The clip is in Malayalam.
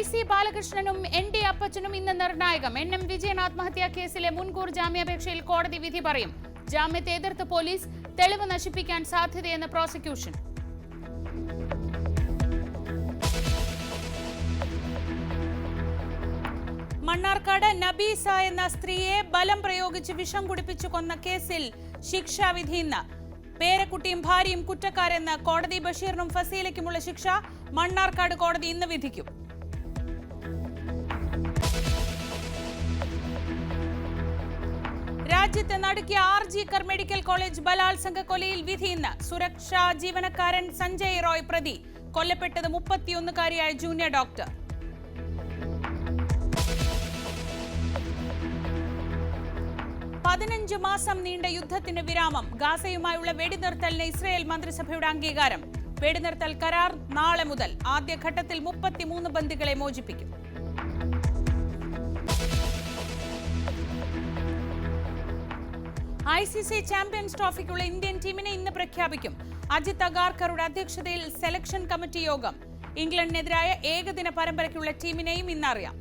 IC ബാലകൃഷ്ണനും ND അപ്പച്ചനും ഇന്ന് നിർണായകം. NM വിജയൻ ആത്മഹത്യാ കേസിലെ മുൻകൂർ ജാമ്യാപേക്ഷയിൽ കോടതി വിധി പറയും. ജാമ്യത്തെ എതിർത്ത് പോലീസ് തെളിവ് നശിപ്പിക്കാൻ സാധ്യതയെന്ന് പ്രോസിക്യൂഷൻ. മണ്ണാർക്കാട് നബീസ എന്ന സ്ത്രീയെ ബലം പ്രയോഗിച്ച് വിഷം കുടിപ്പിച്ചു കൊന്ന കേസിൽ ശിക്ഷാവിധി ഇന്ന്. പേരക്കുട്ടിയും ഭാര്യയും കുറ്റക്കാരെന്ന് കോടതി. ബഷീറിനും ഫസീലയ്ക്കുമുള്ള ശിക്ഷ മണ്ണാർക്കാട് കോടതി ഇന്ന് വിധിക്കും. രാജ്യത്തെ നടുക്കിയ RG കർ മെഡിക്കൽ കോളേജ് ബലാത്സംഗ കൊലയിൽ വിധി ഇന്ന്. സുരക്ഷാ ജീവനക്കാരൻ സഞ്ജയ് റോയ് പ്രതി. കൊല്ലപ്പെട്ടത് 31-കാരിയായ ജൂനിയർ ഡോക്ടർ. പതിനഞ്ച് മാസം നീണ്ട യുദ്ധത്തിന് വിരാമം. ഗാസയുമായുള്ള വെടിനിർത്തലിന് ഇസ്രയേൽ മന്ത്രിസഭയുടെ അംഗീകാരം. വെടിനിർത്തൽ കരാർ നാളെ മുതൽ. ആദ്യഘട്ടത്തിൽ 33 ബന്ദികളെ മോചിപ്പിക്കും. ICC ചാമ്പ്യൻസ് ട്രോഫിക്കുള്ള ഇന്ത്യൻ ടീമിനെ ഇന്ന് പ്രഖ്യാപിക്കും. അജിത് അഗാർക്കറുടെ അധ്യക്ഷതയിൽ സെലക്ഷൻ കമ്മിറ്റി യോഗം. ഇംഗ്ലണ്ടിനെതിരായ ഏകദിന പരമ്പരയ്ക്കുള്ള ടീമിനെയും ഇന്നറിയാം.